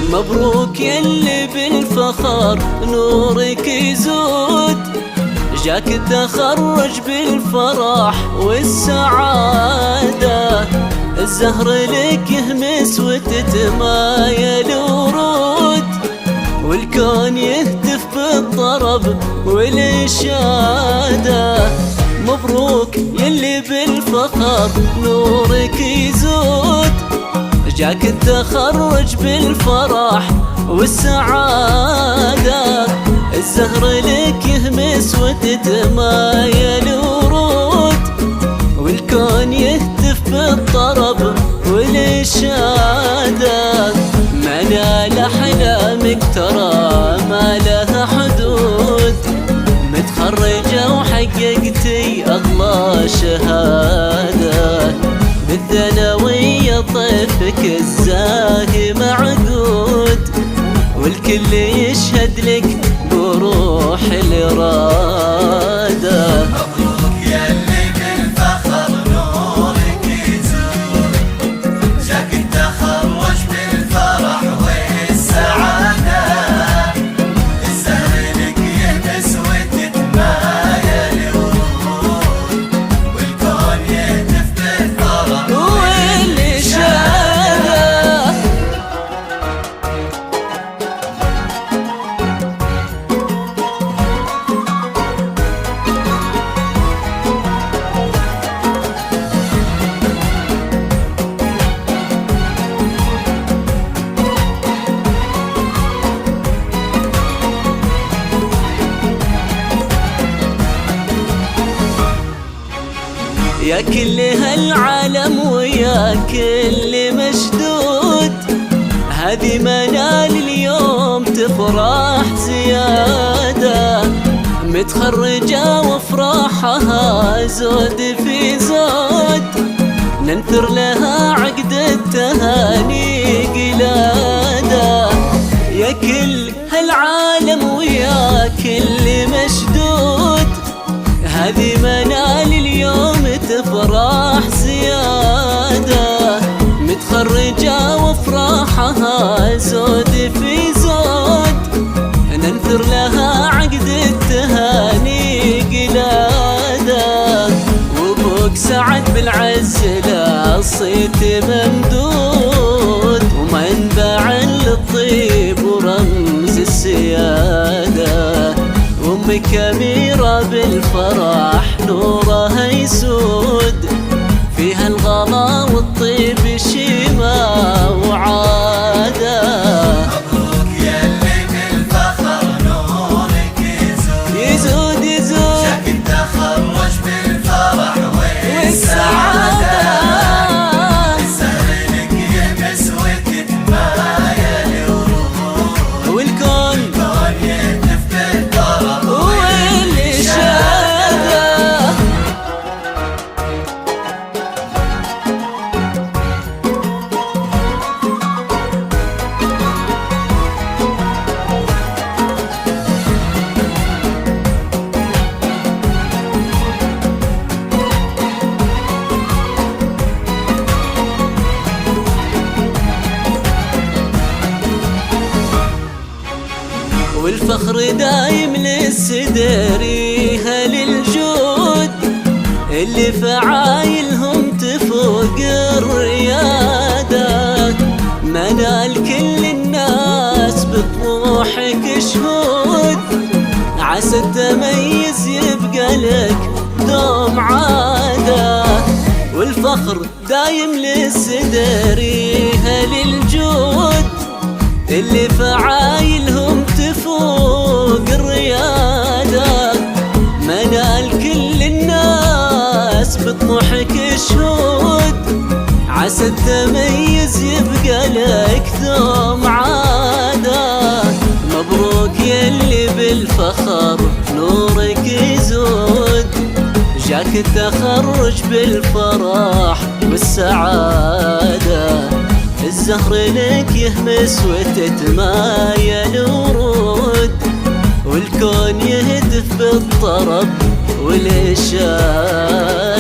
مبروك يلي بالفخر نورك يزود، جاك التخرج بالفرح والسعادة، الزهر لك يهمس وتتمايل ورود، والكون يهتف بالطرب والإشادة. مبروك يلي بالفخر نورك يزود، جاك التخرج بالفرح والسعادة، الزهر لك يهمس وتتمايل ورود، والكون يهتف بالطرب والإشادة. منال أحلامك ترى ما لها حدود، متخرجة وحققتي أغلى شهادة، بالثانوية طيفك الزاهي معقود، والكل يشهد لك بروح الإرادة. مبروك يلي بالفخر نورك يزود، جاك التخرج بالفرح والسعادة، الزهر لك يهمس وتتمايل ورود، والكون يهتف بالطرب والإشادة. يا كل هالعالم ويا كل مشدود، هذه منال اليوم تفرح زيادة، متخرجة وافراحها زود في زود، ننثر لها عقد التهاني قلادة. يا كل هالعالم ويا كل مشدود، هذه منال اليوم تفرح زيادة، متخرجة وافراحها زود في زود، ننثر لها عقد التهاني قلادة. وابوك سعد بالعز الصيت ممدود، ومنبع للطيب ورمز السيادة، أمك أميرة بالفرح نورها يسود، فيها الغلا والطيب شيمة وعادة. مبروك يلي بالفخر نورك يزود، يزود جاك التخرج بالفرح والسعادة، الزهر لك يهمس وتتمايل ورود، والكون يهتف بالطرب والإشادة. والفخر دايم للسدريها للجود، اللي فعايلهم تفوق الريادة، منال كل الناس بطموحك شهود، عسى التميز يبقى لك دوم عادة. والفخر دايم للسدريها للجود، اللي فعايلهم تفوق الريادة، منال كل الناس بطموحك شهود، عسى التميز يبقى لك ثوم عادة. مبروك يلي بالفخر نورك يزود، جاك التخرج بالفرح والسعادة، الزهر لك يهمس وتتمايل ورود، والكون يهتف بالطرب والإشادة.